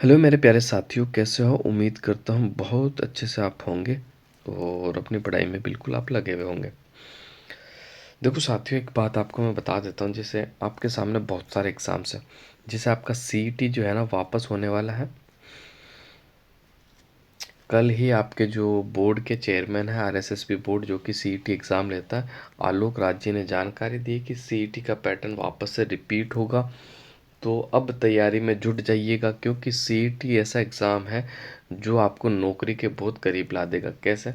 Hello मेरे प्यारे साथियों, कैसे हो? उम्मीद करता हूँ बहुत अच्छे से आप होंगे और अपनी पढ़ाई में बिल्कुल आप लगे हुए होंगे। देखो साथियों, एक बात आपको मैं बता देता हूँ। जैसे आपके सामने बहुत सारे एग्ज़ाम्स हैं। जैसे आपका सीईटी जो है ना वापस होने वाला है। कल ही आपके जो बोर्ड के चेयरमैन हैं, आरएसएसबी बोर्ड जो कि सीईटी एग्ज़ाम लेता है, आलोक राज जी ने जानकारी दी कि सीईटी का पैटर्न वापस से रिपीट होगा। तो अब तैयारी में जुट जाइएगा, क्योंकि सीईटी ऐसा एग्ज़ाम है जो आपको नौकरी के बहुत करीब ला देगा। कैसे?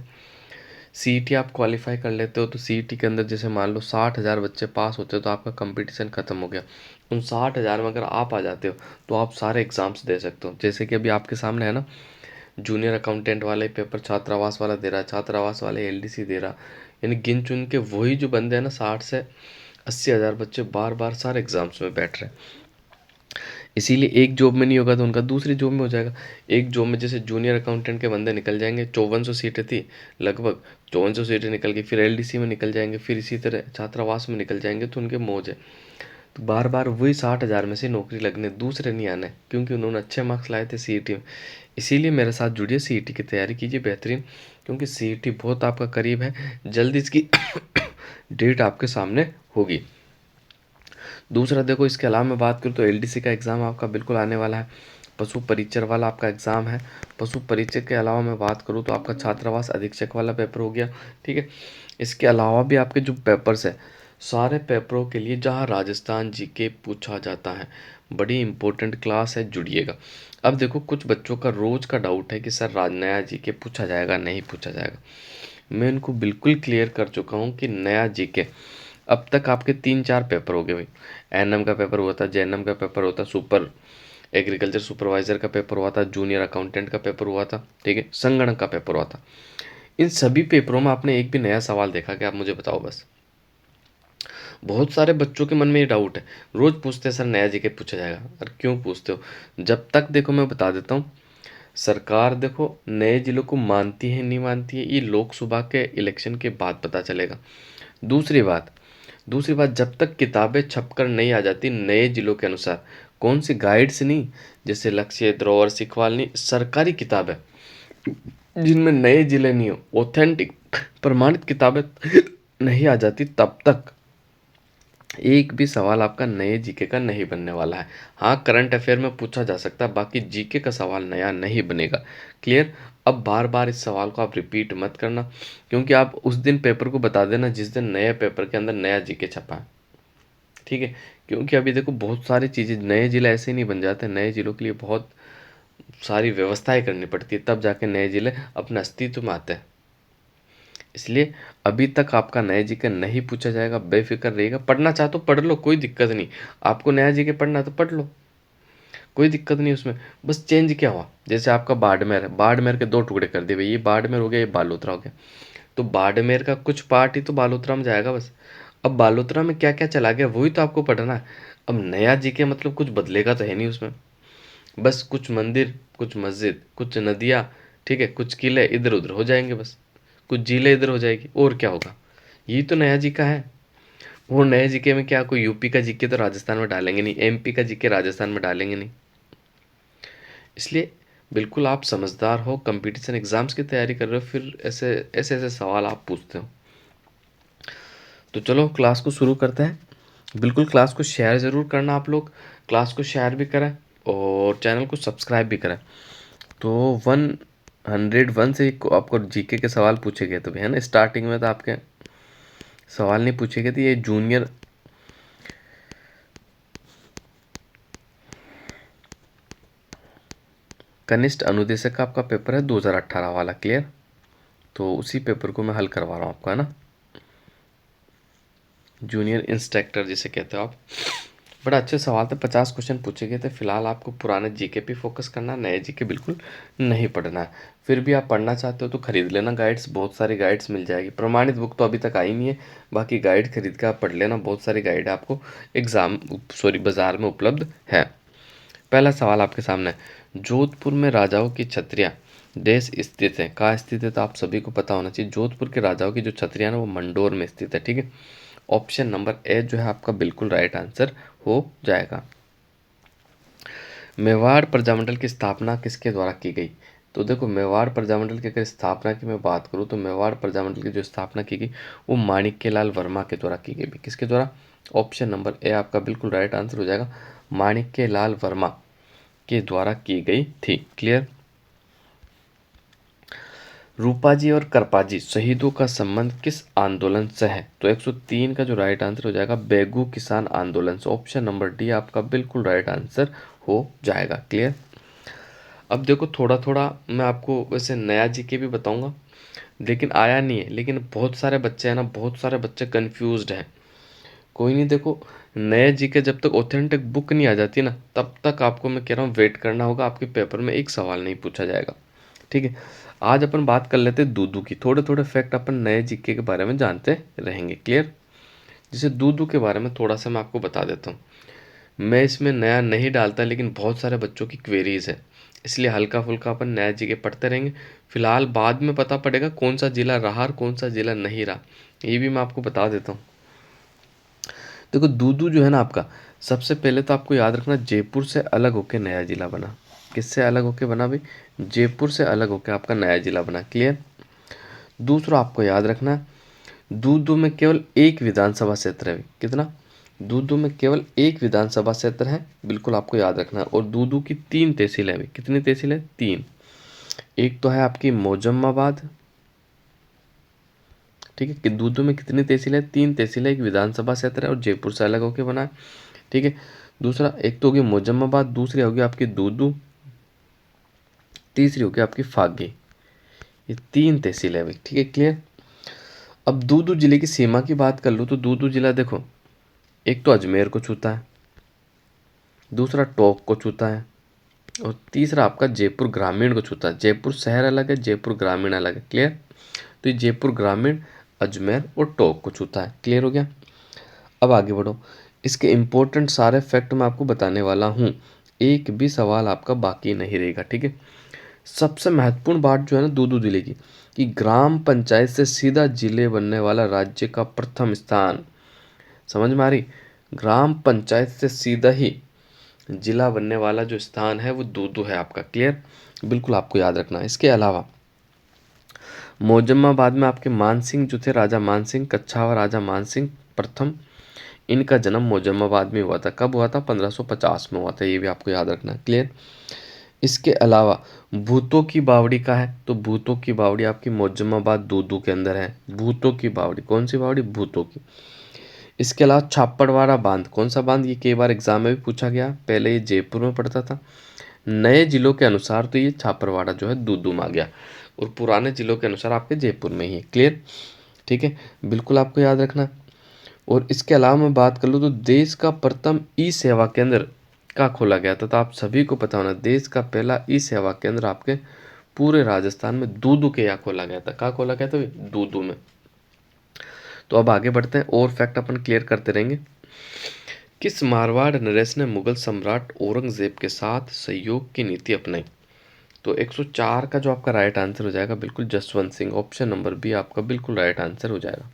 सीईटी आप क्वालिफाई कर लेते हो तो सीईटी के अंदर जैसे मान लो 60,000 बच्चे पास होते हो तो आपका कंपटीशन ख़त्म हो गया। उन 60,000 में अगर आप आ जाते हो तो आप सारे एग्ज़ाम्स दे सकते हो। जैसे कि अभी आपके सामने है ना, जूनियर अकाउंटेंट वाले पेपर छात्रावास वाला दे रहा है, छात्रावास वाले एलडीसी दे रहा। यानी गिन चुन के वही जो बंदे हैं ना, 60 से 80,000 बच्चे बार बार सारे एग्ज़ाम्स में बैठ रहे हैं। इसीलिए एक जॉब में नहीं होगा तो उनका दूसरी जॉब में हो जाएगा। एक जॉब में जैसे जूनियर अकाउंटेंट के बंदे निकल जाएंगे, 5400 सीटें थी लगभग, 5400 सीटें निकल गई, फिर एलडीसी में निकल जाएंगे, फिर इसी तरह छात्रावास में निकल जाएंगे, तो उनके मौज है। तो बार बार वही 60,000 में से नौकरी लगने, दूसरे नहीं आने, क्योंकि उन्होंने अच्छे मार्क्स लाए थे सीईटी में। इसीलिए मेरे साथ जुड़िए, सीईटी की तैयारी कीजिए बेहतरीन, क्योंकि सीईटी बहुत आपका करीब है। जल्दी इसकी डेट आपके सामने होगी। दूसरा देखो, इसके अलावा मैं बात करूँ तो एलडीसी का एग्ज़ाम आपका बिल्कुल आने वाला है। पशु परीक्षक वाला आपका एग्ज़ाम है। पशु परीक्षक के अलावा मैं बात करूँ तो आपका छात्रावास अधीक्षक वाला पेपर हो गया। ठीक है। इसके अलावा भी आपके जो पेपर्स है, सारे पेपरों के लिए जहाँ राजस्थान जीके पूछा जाता है, बड़ी इंपॉर्टेंट क्लास है, जुड़िएगा। अब देखो, कुछ बच्चों का रोज़ का डाउट है कि सर नया जीके पूछा जाएगा नहीं पूछा जाएगा। मैं इनको बिल्कुल क्लियर कर चुका हूँ कि नया जीके अब तक आपके 3-4 पेपर हो गए भाई। एएनएम का पेपर हुआ था, जेएनएम का पेपर हुआ था, सुपर एग्रीकल्चर सुपरवाइजर का पेपर हुआ था, जूनियर अकाउंटेंट का पेपर हुआ था, ठीक है, संगणक का पेपर हुआ था। इन सभी पेपरों में आपने एक भी नया सवाल देखा क्या? आप मुझे बताओ बस। बहुत सारे बच्चों के मन में ये डाउट है, रोज पूछते हैं सर नया जीके पूछा जाएगा। और क्यों पूछते हो? जब तक देखो, मैं बता देता हूँ, सरकार देखो नए जिलों को मानती है नहीं मानती है, ये लोकसभा के इलेक्शन के बाद पता चलेगा। दूसरी बात दूसरी बात जब तक किताबें छपकर नहीं आ जाती नए जिलों के अनुसार, कौन सी गाइड्स नहीं, जैसे लक्ष्य द्रोवर सिखवाल नहीं, सरकारी किताबें जिनमें नए जिले नहीं हो, ऑथेंटिक प्रमाणित किताबें नहीं आ जाती, तब तक एक भी सवाल आपका नए जीके का नहीं बनने वाला है। हाँ, करंट अफेयर में पूछा जा सकता है, बाकी जीके का सवाल नया नहीं बनेगा। क्लियर? अब बार बार इस सवाल को आप रिपीट मत करना, क्योंकि आप उस दिन पेपर को बता देना जिस दिन नए पेपर के अंदर नया जीके छपा है। ठीक है? क्योंकि अभी देखो, बहुत सारी चीज़ें, नए जिले ऐसे ही नहीं बन जाते। नए जिलों के लिए बहुत सारी व्यवस्थाएं करनी पड़ती है, तब जाके नए जिले अपने अस्तित्व में आते हैं। इसलिए अभी तक आपका नया जीके नहीं पूछा जाएगा, बेफिक्र रहिएगा। पढ़ना चाहो तो पढ़ लो, कोई दिक्कत नहीं। आपको नया जीके पढ़ना तो पढ़ लो, कोई दिक्कत नहीं उसमें। बस चेंज क्या हुआ, जैसे आपका बाड़मेर है, बाड़मेर के दो टुकड़े कर दिए भाई, ये बाड़मेर हो गया, ये बालोतरा हो गया। तो बाड़मेर का कुछ पार्ट ही तो बालोतरा में जाएगा बस। अब बालोतरा में क्या क्या चला गया वही तो आपको पढ़ना है। अब नया जीके मतलब कुछ बदलेगा तो है नहीं उसमें। बस कुछ मंदिर, कुछ मस्जिद, कुछ नदियाँ, ठीक है, कुछ किले इधर उधर हो जाएंगे बस, कुछ झीलें इधर हो जाएगी, और क्या होगा? यही तो नया जीका है। वो नए जीके में क्या, कोई यूपी का जीके तो राजस्थान में डालेंगे नहीं, एमपी का जीके राजस्थान में डालेंगे नहीं। इसलिए बिल्कुल आप समझदार हो, कंपटीशन एग्जाम्स की तैयारी कर रहे हो, फिर ऐसे ऐसे ऐसे सवाल आप पूछते हो। तो चलो क्लास को शुरू करते हैं। बिल्कुल क्लास को शेयर ज़रूर करना आप लोग, क्लास को शेयर भी करें और चैनल को सब्सक्राइब भी करें। तो 101 से आपको जीके के सवाल पूछे गए थे है ना। स्टार्टिंग में तो आपके सवाल नहीं पूछे गए थे। ये जूनियर कनिष्ठ अनुदेशक का आपका पेपर है 2018 वाला। क्लियर? तो उसी पेपर को मैं हल करवा रहा हूँ आपका, है ना। जूनियर इंस्ट्रक्टर जिसे कहते हो आप। बड़ा अच्छे सवाल थे, 50 क्वेश्चन पूछे गए थे। फिलहाल आपको पुराने जीके पे फोकस करना, नए जीके बिल्कुल नहीं पढ़ना है। फिर भी आप पढ़ना चाहते हो तो खरीद लेना गाइड्स, बहुत सारी गाइड्स मिल जाएगी। प्रमाणित बुक तो अभी तक आई नहीं है, बाकी गाइड खरीद कर आप पढ़ लेना, बहुत सारी गाइड आपको बाज़ार में उपलब्ध है। पहला सवाल आपके सामने है, जोधपुर में राजाओं की छत्रियाँ देश स्थित है, कहाँ स्थित है? तो आप सभी को पता होना चाहिए, जोधपुर के राजाओं की जो छत्रियाँ ना वो मंडोर में स्थित है। ठीक है, ऑप्शन नंबर ए जो है आपका बिल्कुल राइट आंसर हो जाएगा। मेवाड़ प्रजामंडल की स्थापना किसके द्वारा की गई? तो देखो, मेवाड़ प्रजामंडल की अगर स्थापना की मैं बात करूँ तो मेवाड़ प्रजामंडल की जो स्थापना की गई वो माणिक्यलाल वर्मा के द्वारा की गई। किसके द्वारा? ऑप्शन नंबर ए आपका बिल्कुल राइट आंसर हो जाएगा, माणिक्यलाल वर्मा के द्वारा की गई थी। क्लियर? रूपाजी और करपाजी शहीदों का संबंध किस आंदोलन से है? तो 103 का जो राइट आंसर हो जाएगा बेगू किसान आंदोलन से। ऑप्शन नंबर डी आपका बिल्कुल राइट आंसर हो जाएगा। क्लियर? अब देखो, थोड़ा थोड़ा मैं आपको वैसे नया जीके भी बताऊंगा, लेकिन आया नहीं है, लेकिन बहुत सारे बच्चे हैं ना, बहुत सारे बच्चे कंफ्यूज्ड हैं। कोई नहीं, देखो, नए जीके जब तक ऑथेंटिक बुक नहीं आ जाती ना, तब तक आपको मैं कह रहा हूँ वेट करना होगा। आपके पेपर में एक सवाल नहीं पूछा जाएगा। ठीक है, आज अपन बात कर लेते हैं दूधू की। थोड़े थोड़े फैक्ट अपन नए जीके के बारे में जानते रहेंगे। क्लियर? जैसे दूधू के बारे में थोड़ा सा मैं आपको बता देता हूँ। मैं इसमें नया नहीं डालता, लेकिन बहुत सारे बच्चों की क्वेरीज है, इसलिए हल्का फुल्का अपन नया जीके पढ़ते रहेंगे। फिलहाल बाद में पता पड़ेगा कौन सा जिला रहा और कौन सा जिला नहीं रहा, ये भी मैं आपको बता देता हूँ। देखो, दूदू जो है ना आपका, सबसे पहले तो आपको याद रखना जयपुर से अलग होकर नया जिला बना। किससे अलग होकर बना भाई? जयपुर से अलग होकर आपका नया जिला बना। क्लियर? दूसरा आपको याद रखना, दूदू में केवल एक विधानसभा क्षेत्र है। कितना? दूदू में केवल एक विधानसभा क्षेत्र है, बिल्कुल आपको याद रखना। और दूदू की 3 तहसील है। कितनी तहसील है? 3। एक तो है आपकी मोजम्माबाद। ठीक है, कि दूदू में कितनी तहसील है? 3 तहसील है, एक विधानसभा क्षेत्र है और जयपुर से अलग होकर बना है। ठीक है, दूसरा एक तो होगी मोजम्माबाद, दूसरी होगी आपकी दूदू, तीसरी होगी आपकी फागी। ये 3 तहसील है भाई। ठीक है, क्लियर? अब दूदू जिले की सीमा की बात कर लो तो दूदू जिला देखो, एक तो अजमेर को छूता है, दूसरा टोंक को छूता है, और तीसरा आपका जयपुर ग्रामीण को छूता है। जयपुर शहर अलग है, जयपुर ग्रामीण अलग है। क्लियर? तो ये जयपुर ग्रामीण, अजमेर और टोंक को छूता है। क्लियर हो गया? अब आगे बढ़ो, इसके इंपॉर्टेंट सारे फैक्ट मैं आपको बताने वाला हूँ, एक भी सवाल आपका बाकी नहीं रहेगा। ठीक है, सबसे महत्वपूर्ण बात जो है ना दूदू जिले की, कि ग्राम पंचायत से सीधा जिले बनने वाला राज्य का प्रथम स्थान। समझ में आ रही? ग्राम पंचायत से सीधा ही जिला बनने वाला जो स्थान है वो दूदू है आपका। क्लियर? बिल्कुल आपको याद रखना। इसके अलावा मोजम्माबाद में आपके मानसिंह जो थे, राजा मानसिंह, कच्छावा राजा मानसिंह प्रथम, इनका जन्म मोजम्माबाद में हुआ था। कब हुआ था? 1550 में हुआ था। ये भी आपको याद रखना। क्लियर? इसके अलावा भूतों की बावड़ी का है, तो भूतों की बावड़ी आपकी मोजम्माबाद दूदू के अंदर है। भूतों की बावड़ी, कौन सी बावड़ी? भूतों की। इसके अलावा छापड़वाड़ा बांध, कौन सा बांध? ये कई बार एग्जाम में भी पूछा गया, पहले ये जयपुर में पड़ता था। नए जिलों के अनुसार तो ये छापड़वाड़ा जो है दूदू में आ गया, और पुराने जिलों के अनुसार आपके जयपुर में ही है। क्लियर? ठीक है, बिल्कुल आपको याद रखना। और इसके अलावा मैं बात कर लूँ तो देश का प्रथम ई सेवा केंद्र का खोला गया था। तो आप सभी को पता होना, देश का पहला ई सेवा केंद्र आपके पूरे राजस्थान में दूदू के यहाँ खोला गया था। कहाँ खोला गया था? दूदू में। तो अब आगे बढ़ते हैं और फैक्ट अपन क्लियर करते रहेंगे। किस मारवाड़ नरेश ने मुगल सम्राट औरंगजेब के साथ सहयोग की नीति अपनाई? तो 104 का जो आपका राइट आंसर हो जाएगा बिल्कुल Jaswant Singh. Option number B आपका बिल्कुल राइट आंसर हो जाएगा।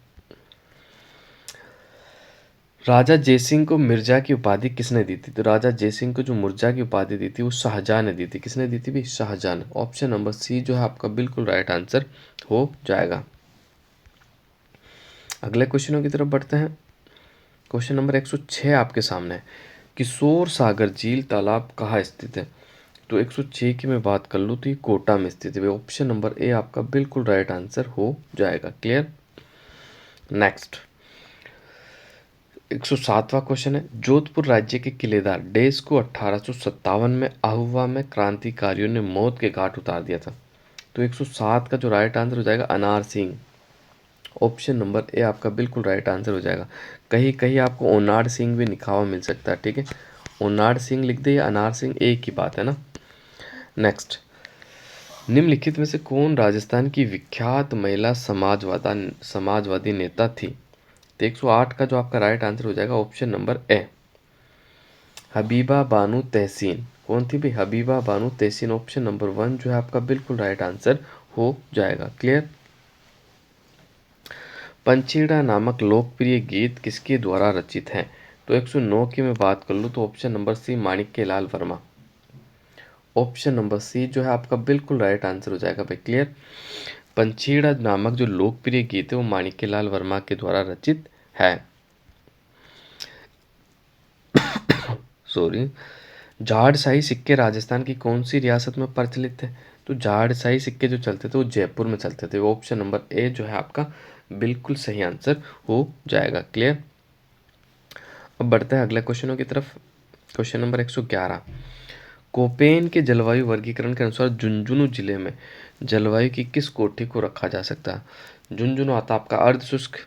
राजा जयसिंह को मिर्जा की उपाधि किसने दी थी? तो राजा जयसिंह को जो मिर्जा की उपाधि दी थी वो शाहजहां ने दी थी। किसने दी थी भी? शाहजहां ने। ऑप्शन नंबर सी जो है आपका बिल्कुल राइट आंसर हो जाएगा। अगले क्वेश्चनों की तरफ बढ़ते हैं। क्वेश्चन नंबर 106 आपके सामने है, किशोर सागर झील तालाब कहाँ स्थित है? तो 106 की मैं बात कर लूँ तो ये कोटा में स्थित है। ऑप्शन नंबर ए आपका बिल्कुल राइट आंसर हो जाएगा। क्लियर? नेक्स्ट 107वां क्वेश्चन है, जोधपुर राज्य के किलेदार डेस को 1857 में आहुवा में क्रांतिकारियों ने मौत के घाट उतार दिया था? तो 107 का जो राइट आंसर हो जाएगा अनार सिंह। ऑप्शन नंबर ए आपका बिल्कुल राइट आंसर हो जाएगा। कहीं कहीं आपको ओनाड सिंह भी लिखा हुआ मिल सकता है। ठीक है, ओनाड सिंह लिख दे या अनार सिंह, एक ही बात है ना। नेक्स्ट, निम्नलिखित में से कौन राजस्थान की विख्यात महिला समाजवादी नेता थी? तो 108 का जो आपका राइट आंसर हो जाएगा option number A, Habiba Bano Tehseen. कौन थी भाई? हबीबा बानो तहसीन। ऑप्शन नंबर 1 जो है आपका बिल्कुल राइट आंसर हो जाएगा। क्लियर? पंचीड़ा नामक लोकप्रिय गीत किसके द्वारा रचित है? तो 109 की मैं बात कर लूँ तो option number C Manikyalal Verma. Option number C जो है आपका बिल्कुल राइट आंसर हो जाएगा भाई। क्लियर। पंछीड़ा नामक जो लोकप्रिय गीत है वो माणिक्यलाल वर्मा के द्वारा रचित है। सॉरी। झाड़शाही सिक्के राजस्थान की कौन सी रियासत में प्रचलित थे? तो झाड़शाही सिक्के जो चलते थे वो जयपुर में चलते थे। ऑप्शन नंबर ए जो है आपका बिल्कुल सही आंसर हो जाएगा। क्लियर। अब बढ़ते हैं अगले क्वेश्चनों की तरफ। Question number 111। कोपेन के जलवायु वर्गीकरण के अनुसार झुंझुनू जिले में जलवायु की किस कोटि को रखा जा सकता है? झुंझुनू आता आपका अर्ध शुष्क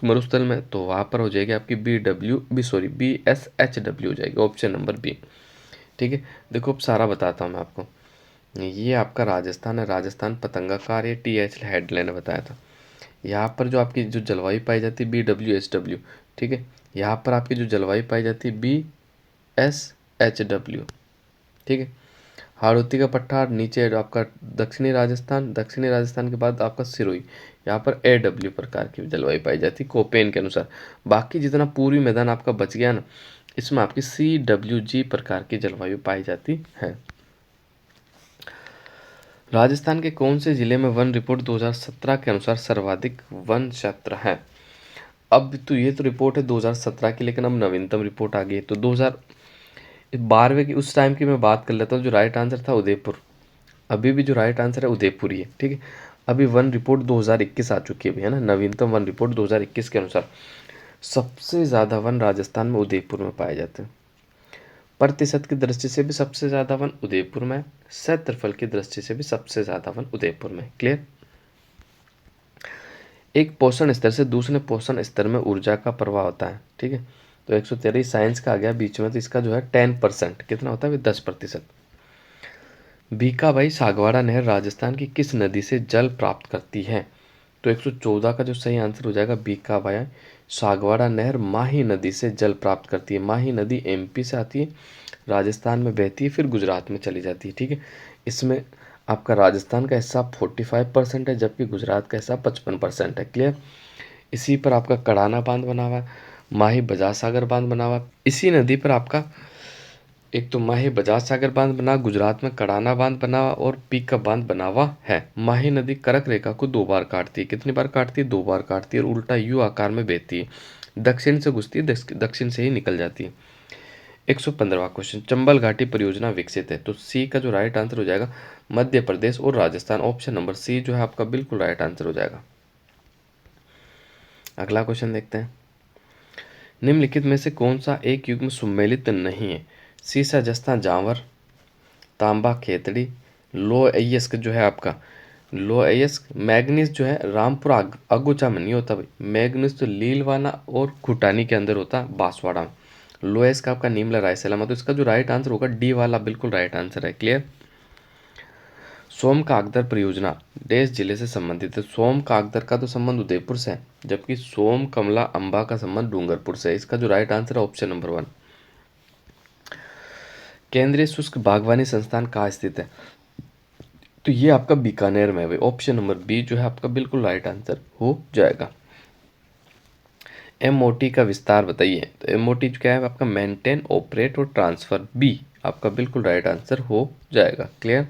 मरुस्थल में, तो वहां पर हो जाएगी आपकी BSH W हो जाएगी। Option number B. ठीक है। देखो अब सारा बताता हूँ मैं आपको। ये आपका राजस्थान है, राजस्थान पतंगाकार, ये TH हेडलाइन ने बताया था। यहाँ पर जो आपकी जो जलवायु पाई जाती है BWSW। ठीक है। यहाँ पर आपकी जो जलवायु पाई जाती है BSHW। ठीक है। हाड़ौती का पठार, नीचे आपका दक्षिणी राजस्थान, दक्षिणी राजस्थान के बाद आपका सिरोही, यहाँ पर AW प्रकार की जलवायु पाई जाती है कोपेन के अनुसार। बाकी जितना पूर्वी मैदान आपका बच गया ना, इसमें आपकी CWG प्रकार की जलवायु पाई जाती है। राजस्थान के कौन से जिले में वन रिपोर्ट 2017 के अनुसार सर्वाधिक वन क्षेत्र है? अब तो ये तो रिपोर्ट है 2017 की, लेकिन अब नवीनतम रिपोर्ट आ गई है। तो 2012 की उस टाइम की मैं बात कर लेता हूँ। जो राइट आंसर था उदयपुर। अभी भी जो राइट आंसर है उदयपुर ही है। ठीक है। अभी वन रिपोर्ट 2021 आ चुकी है अभी, है ना, नवीनतम वन रिपोर्ट 2021 के अनुसार सबसे ज़्यादा वन राजस्थान में उदयपुर में पाए जाते हैं। प्रतिशत की दृष्टि से भी सबसे ज़्यादा वन उदयपुर में, क्षेत्रफल की दृष्टि से भी सबसे ज़्यादा वन उदयपुर में। क्लियर। एक पोषण स्तर से दूसरे पोषण स्तर में ऊर्जा का प्रवाह होता है। ठीक है। तो 113 साइंस का आ गया बीच में, तो इसका जो है 10% कितना होता है? 10%। भीखाबाई सागवाड़ा नहर राजस्थान की किस नदी से जल प्राप्त करती है? तो 114 का जो सही आंसर हो जाएगा भीखाबाई सागवाड़ा नहर माही नदी से जल प्राप्त करती है। माही नदी MP से आती है, राजस्थान में बहती है, फिर गुजरात में चली जाती है। ठीक है। इसमें आपका राजस्थान का हिस्सा 45% है, जबकि गुजरात का हिस्सा 55% है। क्लियर। इसी पर आपका कड़ाना बांध बना हुआ है, माही बजाज सागर बांध बना हुआ है। इसी नदी पर आपका एक तो माही बजाज सागर बांध बना, गुजरात में कड़ाना बांध बना हुआ और पीकअप बांध बना हुआ है। माही नदी कर्क रेखा को 2 बार काटती है। कितनी बार काटती है? 2 बार काटती है, और उल्टा U आकार में बहती है। दक्षिण से घुसती है, दक्षिण से ही निकल जाती है। 115वां क्वेश्चन। चंबल घाटी परियोजना विकसित है, तो सी का जो राइट आंसर हो जाएगा मध्य प्रदेश और राजस्थान। ऑप्शन नंबर सी जो है आपका बिल्कुल राइट आंसर हो जाएगा। अगला क्वेश्चन देखते हैं। निम्नलिखित में से कौन सा एक युग में सम्मिलित नहीं है? सीसा जस्ता जांवर, तांबा खेतड़ी, लो अयस्क जो है आपका लो अयस्क, मैग्नीज जो है रामपुर अगुचा में नहीं होता भाई। मैग्नीज तो लीलवाना और खुटानी के अंदर होता है, बांसवाड़ा में। लोएस का आपका नीमला रायसेला में। तो इसका जो राइट आंसर होगा डी वाला बिल्कुल राइट आंसर है। क्लियर। सोम कागदर परियोजना देश जिले से संबंधित है। सोम कागदर का तो संबंध उदयपुर से है, जबकि सोम कमला अंबा का संबंध डूंगरपुर से है। इसका जो राइट आंसर है ऑप्शन नंबर 1। केंद्रीय शुष्क बागवानी संस्थान कहाँ स्थित है? तो ये आपका बीकानेर में है। ऑप्शन नंबर बी जो है आपका बिल्कुल राइट आंसर हो जाएगा। MOT का विस्तार बताइए। तो MOT क्या है आपका? मेंटेन, ऑपरेट और ट्रांसफर। बी आपका बिल्कुल राइट आंसर हो जाएगा। क्लियर।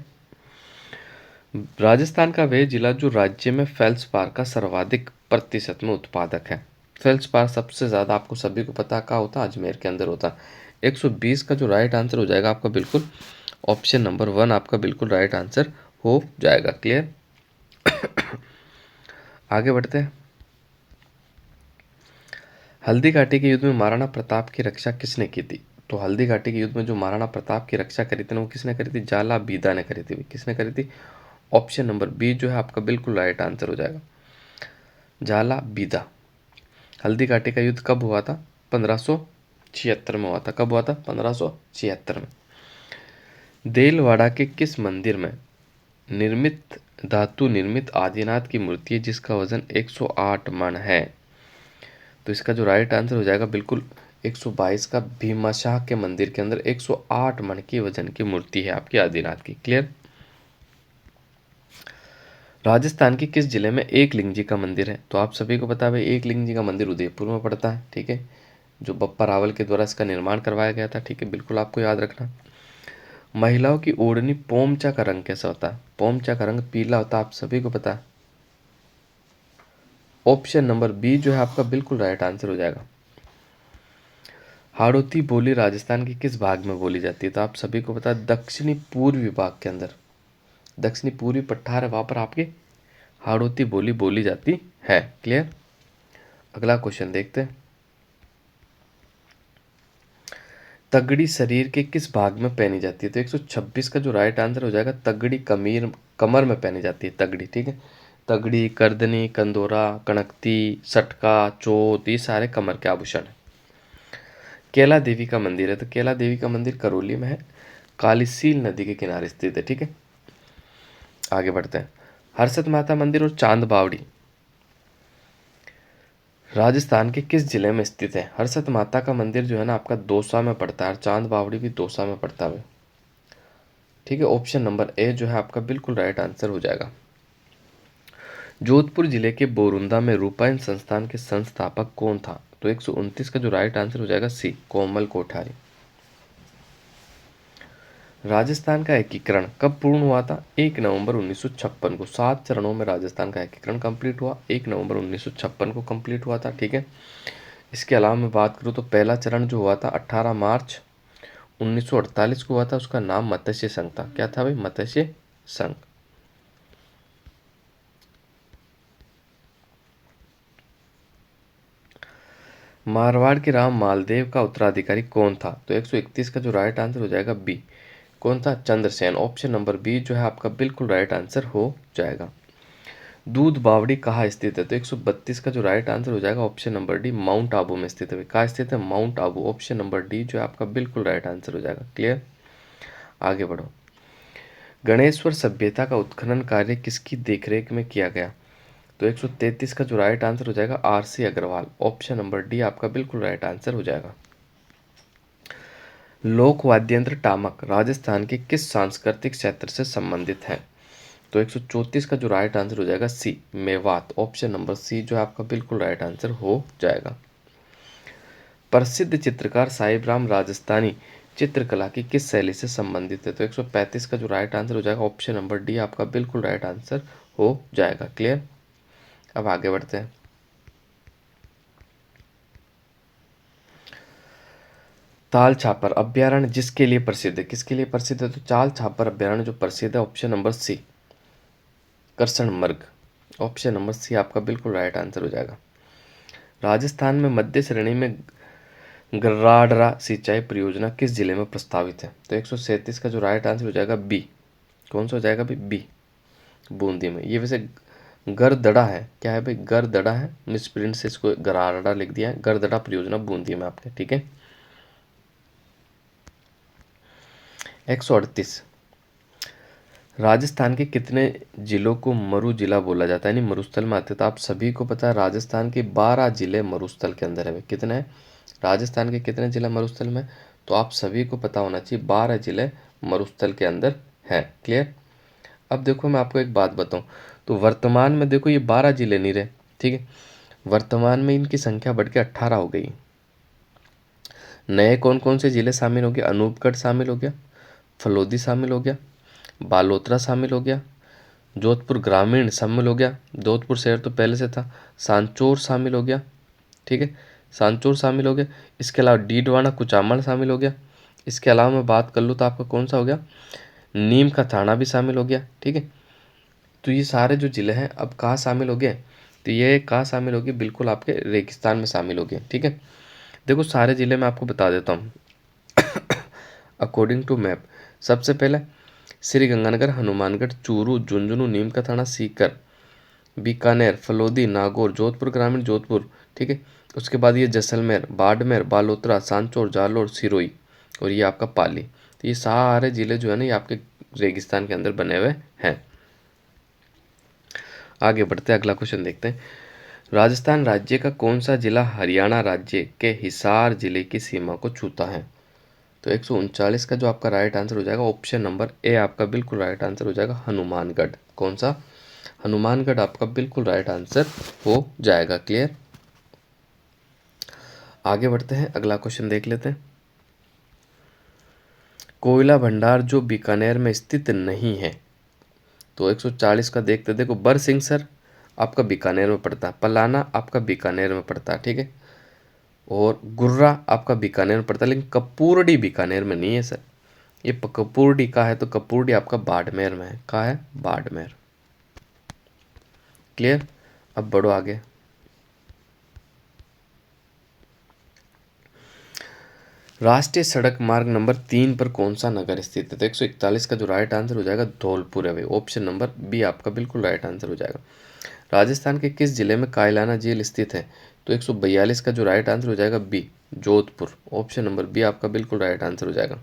राजस्थान का वह जिला जो राज्य में फेल्सपार का सर्वाधिक प्रतिशत में उत्पादक है। फेल्सपार सबसे ज़्यादा आपको सभी को पता कहाँ होता है? अजमेर के अंदर होता है। 120 का जो राइट आंसर हो जाएगा आपका बिल्कुल ऑप्शन नंबर 1 आपका बिल्कुल राइट आंसर हो जाएगा। क्लियर। आगे बढ़ते हैं। हल्दी घाटी के युद्ध में महाराणा प्रताप की रक्षा किसने की थी? तो हल्दी घाटी के युद्ध में जो महाराणा प्रताप की रक्षा करी थी ना, वो किसने करी थी? जाला बीदा ने करी थी। किसने करी थी? ऑप्शन नंबर बी जो है आपका बिल्कुल राइट आंसर हो जाएगा, जाला बीदा। हल्दी घाटी का युद्ध कब हुआ था? 1576 में हुआ था। कब हुआ था? 1576 में। देलवाड़ा के किस मंदिर में निर्मित धातु निर्मित आदिनाथ की मूर्ति है जिसका वजन 108 मन है? तो इसका जो राइट आंसर हो जाएगा बिल्कुल 122 का भीमाशाह के मंदिर के अंदर 108 मन की वजन की मूर्ति है आपकी आदिनाथ की। क्लियर। राजस्थान के किस जिले में एक लिंग जी का मंदिर है? तो आप सभी को पता है भाई, एक लिंग जी का मंदिर उदयपुर में पड़ता है। ठीक है। जो बप्पा रावल के द्वारा इसका निर्माण करवाया गया था। ठीक है, बिल्कुल आपको याद रखना। महिलाओं की ओढ़नी पोमचा का रंग कैसा होता है? पोमचा का रंग पीला होता है, आप सभी को पता है। ऑप्शन नंबर बी जो है आपका बिल्कुल राइट आंसर हो जाएगा। हाड़ौती बोली राजस्थान के किस भाग में बोली जाती है? तो आप सभी को पता है दक्षिणी पूर्वी भाग के अंदर, दक्षिणी पूर्वी पठार है, वहां पर आपकी हाड़ौती बोली बोली जाती है। क्लियर? अगला क्वेश्चन देखते हैं। तगड़ी शरीर के किस भाग में पहनी जाती है? तो 126 का जो राइट आंसर हो जाएगा, तगड़ी कमीर कमर में पहनी जाती है तगड़ी। ठीक है, तगड़ी, करदनी, कंदोरा, कणकती, सटका, चोट, ये सारे कमर के आभूषण है। कैला देवी का मंदिर है, तो कैला देवी का मंदिर करौली में है, कालीसील नदी के किनारे स्थित है। ठीक है, आगे बढ़ते हैं। हर्षद माता मंदिर और चांद बावड़ी राजस्थान के किस जिले में स्थित है? हर्षद माता का मंदिर जो है ना आपका दौसा में पड़ता है, और चांद बावड़ी भी दौसा में पड़ता है। ठीक है, ऑप्शन नंबर ए जो है आपका बिल्कुल राइट आंसर हो जाएगा। जोधपुर जिले के बोरुंदा में रूपायन संस्थान के संस्थापक कौन था? तो 129 का जो राइट आंसर हो जाएगा सी, कोमल कोठारी। राजस्थान का एकीकरण कब पूर्ण हुआ था? 1 नवंबर 1956 को। 7 चरणों में राजस्थान का एकीकरण कंप्लीट हुआ, 1 नवंबर 1956 को कंप्लीट हुआ था। ठीक है, इसके अलावा मैं बात करूँ तो पहला चरण जो हुआ था 18 मार्च 1948 को हुआ था, उसका नाम मत्स्य संघ था। क्या था भाई? मत्स्य संघ। मारवाड़ के राम मालदेव का उत्तराधिकारी कौन था? तो 131 का जो राइट आंसर हो जाएगा बी, कौन था? चंद्रसेन। ऑप्शन नंबर बी जो है आपका बिल्कुल राइट आंसर हो जाएगा। दूध बावड़ी कहाँ स्थित है? तो 132 का जो राइट आंसर हो जाएगा option number D, mount Abu में स्थित है। कहाँ स्थित है? Mount Abu. Option number D जो है आपका बिल्कुल राइट आंसर हो जाएगा। क्लियर? आगे बढ़ो। गणेश्वर सभ्यता का उत्खनन कार्य किसकी देखरेख में किया गया? तो 133 का जो राइट आंसर हो जाएगा R C. Agarwal. Option number D आपका बिल्कुल राइट आंसर हो जाएगा। लोक वाद्य यंत्र टामक राजस्थान के किस सांस्कृतिक क्षेत्र से संबंधित है? तो 134 का जो राइट आंसर हो जाएगा सी, मेवात। ऑप्शन नंबर सी जो है आपका बिल्कुल राइट आंसर हो जाएगा। प्रसिद्ध चित्रकार साहिब राम राजस्थानी चित्रकला की किस शैली से संबंधित है? तो 135 का जो राइट आंसर हो जाएगा ऑप्शन नंबर डी आपका बिल्कुल राइट आंसर हो जाएगा। क्लियर? अब आगे बढ़ते हैं। ताल छापर अभ्यारण्य जिसके लिए प्रसिद्ध है? किसके लिए प्रसिद्ध है? तो ताल छापर अभ्यारण्य जो प्रसिद्ध है ऑप्शन नंबर सी, करसनमर्ग मर्ग। ऑप्शन नंबर सी आपका बिल्कुल राइट आंसर हो जाएगा। राजस्थान में मध्य श्रेणी में गर्राडरा सिंचाई परियोजना किस जिले में प्रस्तावित है? तो 137 का जो राइट आंसर हो जाएगा बी, कौन सा हो जाएगा भाई? बी, बूंदी में। ये वैसे गरदड़ा है, क्या है भाई? गरदड़ा है, मिसप्रिंट से इसको गराडा लिख दिया है। गरदड़ा परियोजना बूंदी में आपके। ठीक है, 138। राजस्थान के कितने जिलों को मरु जिला बोला जाता है, यानी मरुस्थल में आते? तो आप सभी को पता है राजस्थान के 12 जिले मरुस्थल के अंदर है। कितने हैं राजस्थान के, कितने जिला मरुस्थल में? तो आप सभी को पता होना चाहिए 12 जिले मरुस्थल के अंदर है। क्लियर? अब देखो मैं आपको एक बात बताऊं, तो वर्तमान में देखो ये 12 जिले नहीं रहे। ठीक है, वर्तमान में इनकी संख्या बढ़ के 18 हो गई। नए कौन कौन से जिले शामिल हो गए? अनूपगढ़ शामिल हो गया, फलोदी शामिल हो गया, बालोतरा शामिल हो गया, जोधपुर ग्रामीण शामिल हो गया, जोधपुर शहर तो पहले से था, सांचौर शामिल हो गया। ठीक है, सांचौर शामिल हो गया। इसके अलावा डीडवाना कुचामण शामिल हो गया। इसके अलावा मैं बात कर लूँ तो आपका कौन सा हो गया? नीम का थाना भी शामिल हो गया। ठीक है, तो ये सारे जो जिले हैं अब कहाँ शामिल हो गए? तो ये कहाँ शामिल हो गए? बिल्कुल आपके रेगिस्तान में शामिल हो गए। ठीक है, देखो सारे जिले मैं आपको बता देता हूँ अकॉर्डिंग टू मैप। सबसे पहले श्री गंगानगर, हनुमानगढ़, चूरू, झुंझुनू, नीम का थाना, सीकर, बीकानेर, फलोदी, नागौर, जोधपुर ग्रामीण, जोधपुर। ठीक है, उसके बाद ये जैसलमेर, बाड़मेर, बालोतरा, सांचौर, जालोर, सिरोही और ये आपका पाली। तो ये सारे जिले जो है ना ये आपके रेगिस्तान के अंदर बने हुए हैं। आगे बढ़ते हैं, अगला क्वेश्चन देखते हैं। राजस्थान राज्य का कौन सा जिला हरियाणा राज्य के हिसार जिले की सीमा को छूता है? तो 139 का जो आपका राइट आंसर हो जाएगा ऑप्शन नंबर ए आपका बिल्कुल राइट आंसर हो जाएगा, हनुमानगढ़। कौन सा? हनुमानगढ़ आपका बिल्कुल राइट आंसर हो जाएगा। क्लियर? आगे बढ़ते हैं, अगला क्वेश्चन देख लेते हैं। कोयला भंडार जो बीकानेर में स्थित नहीं है। तो 140 का देखते, देखो बरसिंहसर आपका बीकानेर में पड़ता है, पलाना आपका बीकानेर में पड़ता है, ठीक है, और गुर्रा आपका बीकानेर में पड़ता है, लेकिन कपूरडी बीकानेर में नहीं है सर। ये कपूरडी का है तो कपूरडी आपका बाड़मेर में है। कहाँ है? बाड़मेर। क्लियर? अब बढ़ो आगे। राष्ट्रीय सड़क मार्ग नंबर 3 पर कौन सा नगर स्थित है? तो 141 का जो राइट आंसर हो जाएगा धौलपुर है भाई। ऑप्शन नंबर बी आपका बिल्कुल राइट आंसर हो जाएगा। राजस्थान के किस जिले में कायलाना झील स्थित है? तो 142 का जो राइट आंसर हो जाएगा B, Jodhpur. Option number B आपका बिल्कुल राइट आंसर हो जाएगा।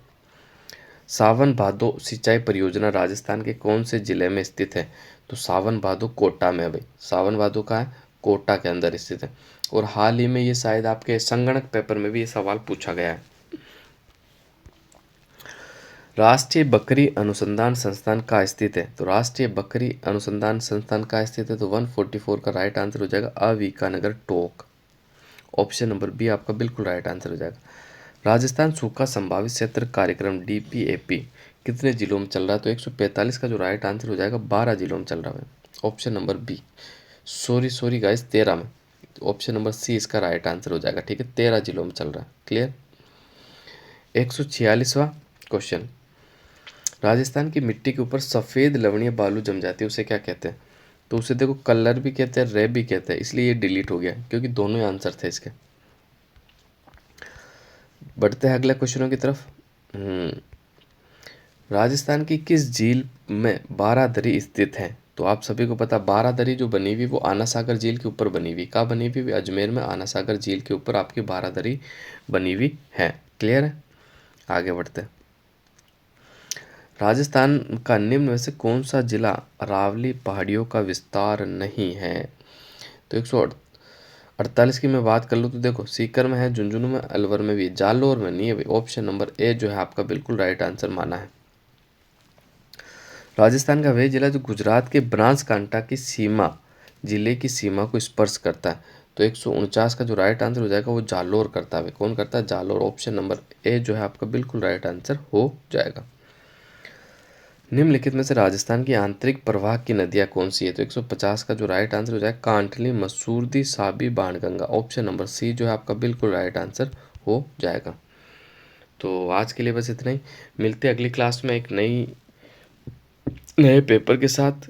सावन भादो सिंचाई परियोजना राजस्थान के कौन से जिले में स्थित है? तो सावन भादो कोटा में है भाई। सावन भादो का है कोटा के अंदर स्थित है। और हाल ही में ये शायद आपके संगणक पेपर में भी ये सवाल पूछा गया है। राष्ट्रीय बकरी अनुसंधान संस्थान कहाँ स्थित है? तो राष्ट्रीय बकरी अनुसंधान संस्थान कहाँ स्थित है? तो 144 का राइट आंसर हो जाएगा अवीकानगर टोक। ऑप्शन नंबर बी आपका बिल्कुल राइट आंसर हो जाएगा। राजस्थान सूखा संभावित क्षेत्र कार्यक्रम डीपीएपी कितने जिलों में चल रहा है? तो 145 का जो राइट आंसर हो जाएगा 12 जिलों में चल रहा है। Option number B, sorry guys, 13 में। ऑप्शन नंबर सी इसका राइट आंसर हो जाएगा, ठीक है, 13 जिलों में चल रहा है। क्लियर? 146वां क्वेश्चन, राजस्थान की मिट्टी के ऊपर सफ़ेद लवणीय बालू जम जाती है, उसे क्या कहते हैं? तो उसे देखो कलर भी कहते हैं, रे भी कहते हैं, इसलिए ये डिलीट हो गया क्योंकि दोनों ही आंसर थे इसके। बढ़ते हैं अगले क्वेश्चनों की तरफ। राजस्थान की किस झील में बारादरी स्थित है? तो आप सभी को पता, बारादरी जो बनी हुई वो आना सागर झील के ऊपर बनी हुई। कहाँ बनी हुई? अजमेर में आना सागर झील के ऊपर आपकी बारादरी बनी हुई है। क्लियर है? आगे बढ़ते हैं। राजस्थान का निम्न में से कौन सा जिला अरावली पहाड़ियों का विस्तार नहीं है? तो 148 की मैं बात कर लूँ तो देखो सीकर में है, झुंझुनू में, अलवर में भी, जालोर में नहीं है भाई। ऑप्शन नंबर ए जो है आपका बिल्कुल राइट आंसर माना है। राजस्थान का वह जिला जो गुजरात के बनासकांठा की सीमा, जिले की सीमा को स्पर्श करता है। तो 149 का जो राइट आंसर हो जाएगा वो जालोर करता है। कौन करता है? जालोर। ऑप्शन नंबर ए जो है आपका बिल्कुल राइट आंसर हो जाएगा। निम्नलिखित में से राजस्थान की आंतरिक प्रवाह की नदियाँ कौन सी है? तो 150 का जो राइट आंसर हो जाएगा Kanthli, Masurdi, Sabi, Banganga. Option number C जो है आपका बिल्कुल राइट आंसर हो जाएगा। तो आज के लिए बस इतना ही। मिलते हैं अगली क्लास में एक नए पेपर के साथ।